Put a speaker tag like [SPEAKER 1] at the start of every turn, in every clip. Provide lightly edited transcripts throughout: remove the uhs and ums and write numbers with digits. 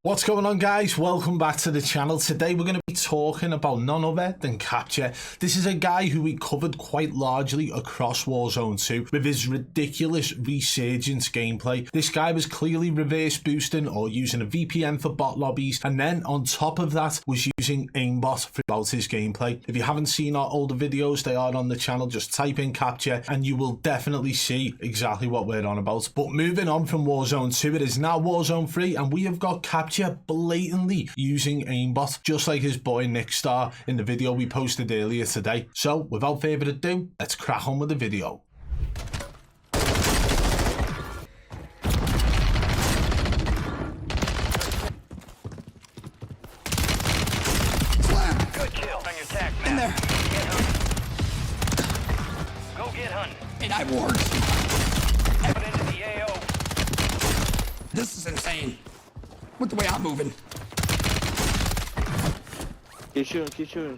[SPEAKER 1] What's going on, guys? Welcome back to the channel. Today we're going to be talking about none other than Kxpture. This is a guy who we covered quite largely across Warzone 2 with his ridiculous resurgence gameplay. This guy was clearly reverse boosting or using a VPN for bot lobbies, and then on top of that was using aimbot throughout his gameplay. If you haven't seen our older videos, they are on the channel. Just type in Kxpture and you will definitely see exactly what we're on about. But moving on from Warzone 2, it is now Warzone 3 and we have got Kxpture blatantly using aimbot, just like his boy Kxpture in the video we posted earlier today. So without further ado, let's crack on with the video.
[SPEAKER 2] Good kill on your tack map.
[SPEAKER 3] In there.
[SPEAKER 2] Get hunting. Go get hunting.
[SPEAKER 3] And I warned.
[SPEAKER 2] Put into the AO.
[SPEAKER 3] This is insane. With the way I'm moving.
[SPEAKER 4] Keep shooting, keep shooting.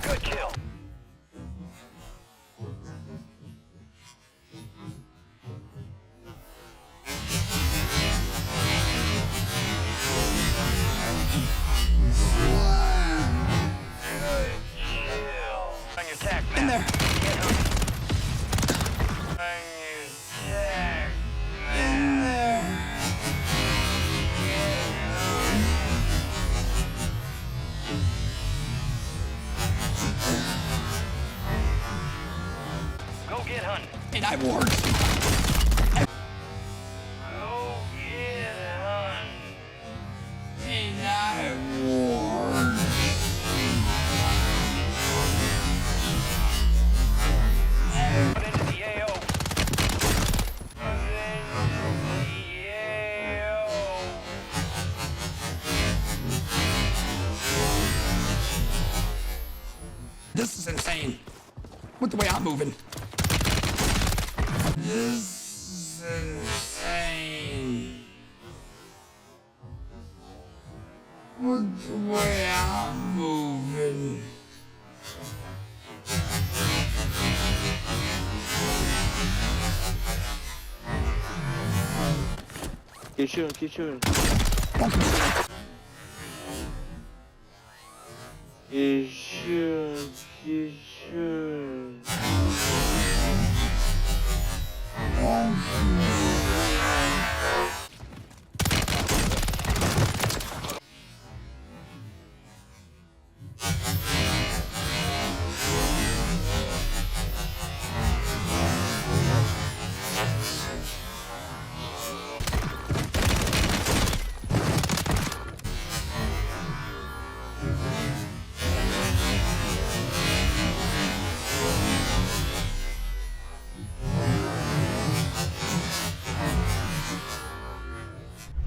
[SPEAKER 2] Good kill. On your tack map.
[SPEAKER 3] In there.
[SPEAKER 2] Get hunting. On your tack
[SPEAKER 3] In there.
[SPEAKER 2] Go get hunting.
[SPEAKER 3] And I warned.
[SPEAKER 2] Go get hunting.
[SPEAKER 3] And I warned.
[SPEAKER 2] Put into the AO. Put into the AO.
[SPEAKER 3] This is insane. With the way I'm moving. This is insane. With the way I'm moving.
[SPEAKER 4] Keep shooting, keep shooting. Keep shooting, keep shooting.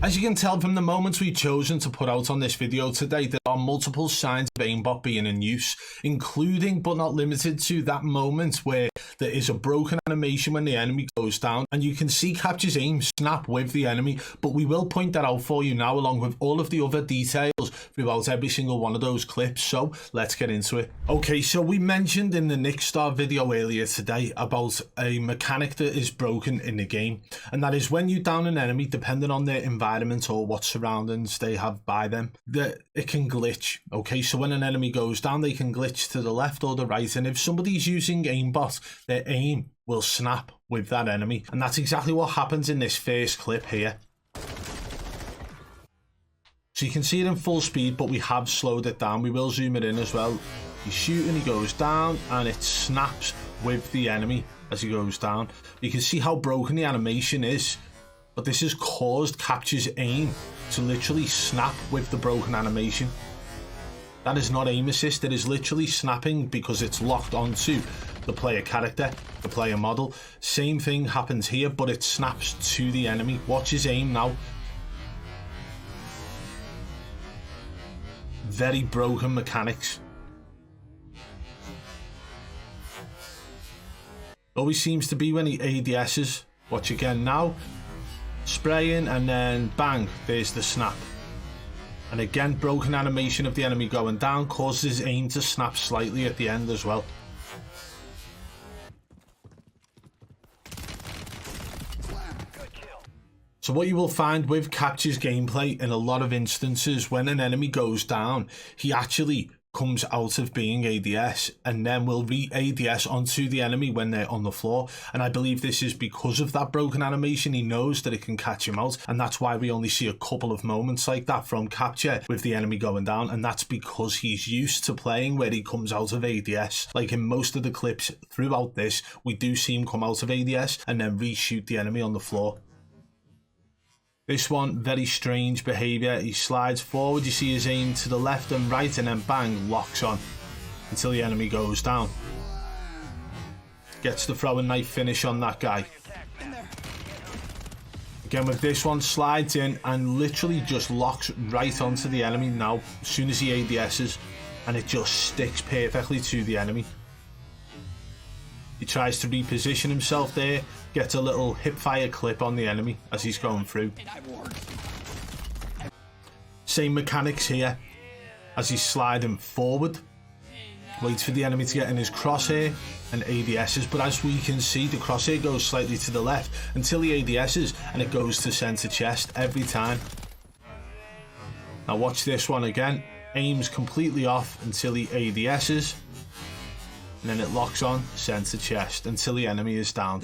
[SPEAKER 1] As you can tell from the moments we've chosen to put out on this video today, there are multiple signs of aimbot being in use, including but not limited to that moment where there is a broken animation when the enemy goes down and you can see Kxpture's aim snap with the enemy, but we will point that out for you now along with all of the other details throughout every single one of those clips. So let's get into it. Okay, so we mentioned in the Kxpture video earlier today about a mechanic that is broken in the game, and that is when you down an enemy, depending on their environment or what surroundings they have by them, that it can glitch. Okay, so when an enemy goes down, they can glitch to the left or the right, and if somebody's using aimbot, their aim will snap with that enemy. And that's exactly what happens in this first clip here. So you can see it in full speed, but we have slowed it down. We will zoom it in as well. He's shooting, he goes down, and it snaps with the enemy as he goes down. You can see how broken the animation is, but this has caused Kxpture's aim to literally snap with the broken animation. That is not aim assist, it is literally snapping because it's locked onto the player character, the player model. Same thing happens here, but it snaps to the enemy. Watch his aim now. Very broken mechanics. Always seems to be when he ADS's. Watch again now. Spraying and then bang, there's the snap. And again, broken animation of the enemy going down causes his aim to snap slightly at the end as well. So what you will find with Kxpture's gameplay in a lot of instances, when an enemy goes down, he actually comes out of being ADS and then will re-ADS onto the enemy when they're on the floor. And I believe this is because of that broken animation. He knows that it can catch him out, and that's why we only see a couple of moments like that from Kxpture with the enemy going down, and that's because he's used to playing where he comes out of ADS. Like in most of the clips throughout this, we do see him come out of ADS and then reshoot the enemy on the floor. This one, very strange behaviour. He slides forward, you see his aim to the left and right, and then bang, locks on until the enemy goes down. Gets the throwing knife finish on that guy. Again with this one, slides in and literally just locks right onto the enemy now as soon as he ADS's, and it just sticks perfectly to the enemy. He tries to reposition himself there, gets a little hip fire clip on the enemy as he's going through. Same mechanics here as he's sliding forward. Waits for the enemy to get in his crosshair and ADS's, but as we can see, the crosshair goes slightly to the left until he ADS's and it goes to center chest every time. Now watch this one again. Aims completely off until he ADS's. And then it locks on center chest until the enemy is down.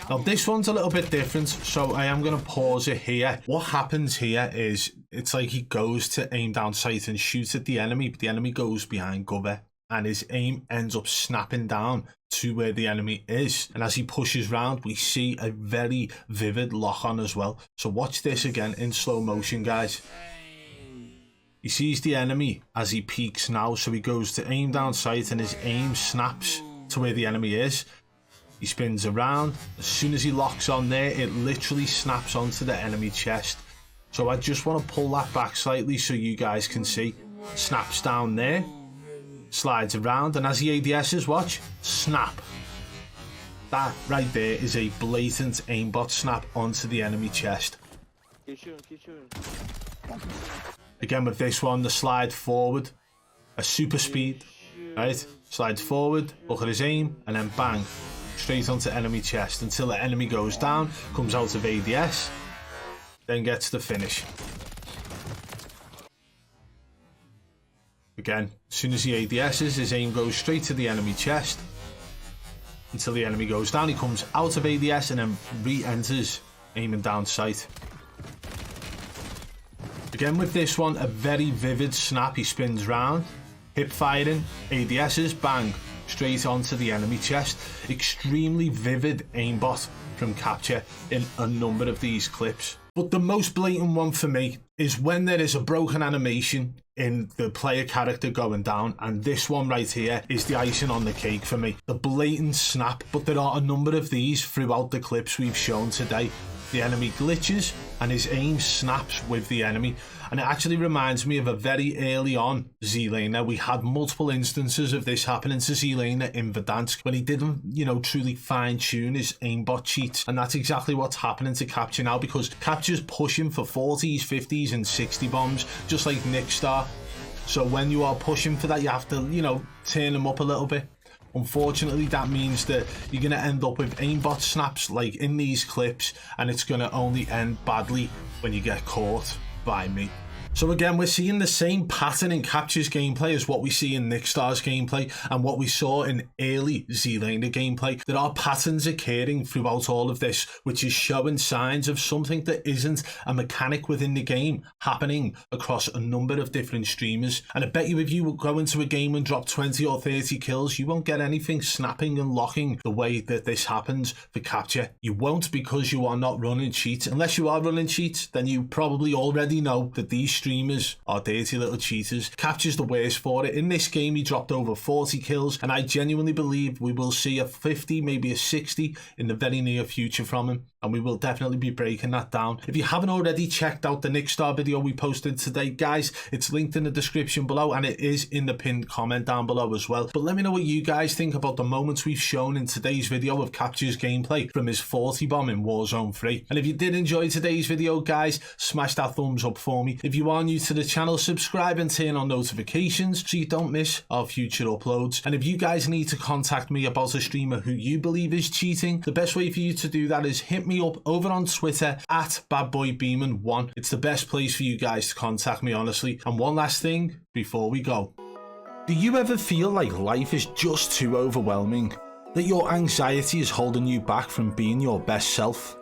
[SPEAKER 1] Now this one's a little bit different, so I am going to pause it here. What happens here is it's like he goes to aim down sight and shoots at the enemy, but the enemy goes behind cover and his aim ends up snapping down to where the enemy is. And as he pushes round, we see a very vivid lock on as well. So watch this again in slow motion, guys. He sees the enemy as he peeks now, so he goes to aim down sight and his aim snaps to where the enemy is. He spins around. As soon as he locks on there, it literally snaps onto the enemy chest. So I just want to pull that back slightly so you guys can see. Snaps down there, slides around, and as he ADS's, watch, snap. That right there is a blatant aimbot snap onto the enemy chest.
[SPEAKER 4] Keep shooting.
[SPEAKER 1] Again with this one, the slide forward, a super speed, right? Slides forward, look at his aim, and then bang, straight onto enemy chest until the enemy goes down, comes out of ADS, then gets the finish. Again, as soon as he ADS's, his aim goes straight to the enemy chest until the enemy goes down. He comes out of ADS and then re-enters, aiming down sight. Again with this one, a very vivid snap. He spins round, hip firing, ADS's, bang, straight onto the enemy chest. Extremely vivid aimbot from Kxpture in a number of these clips. But the most blatant one for me is when there is a broken animation in the player character going down, and this one right here is the icing on the cake for me. The blatant snap, but there are a number of these throughout the clips we've shown today. The enemy glitches and his aim snaps with the enemy, and it actually reminds me of a very early on Z-Laner. We had multiple instances of this happening to Z-Laner in Verdansk when he didn't, truly fine-tune his aimbot cheats, and that's exactly what's happening to Kxpture now, because Kxpture's pushing for 40s, 50s and 60 bombs, just like Kxpture. So when you are pushing for that, you have to, turn them up a little bit. Unfortunately, that means that you're going to end up with aimbot snaps like in these clips, and it's going to only end badly when you get caught by me. So again, we're seeing the same pattern in Kxpture's gameplay as what we see in Kxpture's gameplay and what we saw in early Z-Laner gameplay. There are patterns occurring throughout all of this, which is showing signs of something that isn't a mechanic within the game happening across a number of different streamers. And I bet you if you go into a game and drop 20 or 30 kills, you won't get anything snapping and locking the way that this happens for Kxpture. You won't, because you are not running cheats. Unless you are running cheats, then you probably already know that these streamers are dirty little cheaters. Kxpture's the worst for it. In this game, he dropped over 40 kills, and I genuinely believe we will see a 50, maybe a 60 in the very near future from him, and we will definitely be breaking that down. If you haven't already checked out the Kxpture video we posted today, guys, it's linked in the description below, and it is in the pinned comment down below as well. But let me know what you guys think about the moments we've shown in today's video of Kxpture's gameplay from his 40 bomb in Warzone 3. And if you did enjoy today's video, guys, smash that thumbs up for me. If you are new to the channel, subscribe and turn on notifications so you don't miss our future uploads. And if you guys need to contact me about a streamer who you believe is cheating, the best way for you to do that is hit me up over on Twitter at BadBoy Beaman1. It's the best place for you guys to contact me, honestly. And one last thing before we go. Do you ever feel like life is just too overwhelming? That your anxiety is holding you back from being your best self?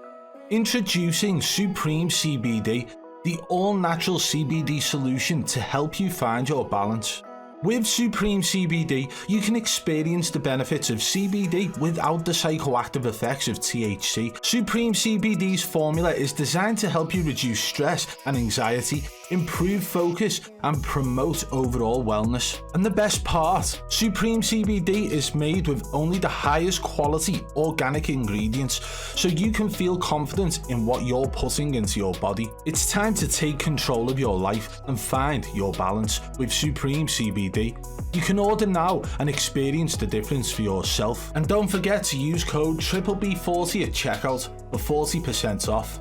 [SPEAKER 1] Introducing Supreme CBD, the all-natural CBD solution to help you find your balance. With Supreme CBD, you can experience the benefits of CBD without the psychoactive effects of THC. Supreme CBD's formula is designed to help you reduce stress and anxiety, improve focus, and promote overall wellness. And the best part, Supreme CBD is made with only the highest quality organic ingredients, so you can feel confident in what you're putting into your body. It's time to take control of your life and find your balance with Supreme CBD. You can order now and experience the difference for yourself. And don't forget to use code BBB40 at checkout for 40% off.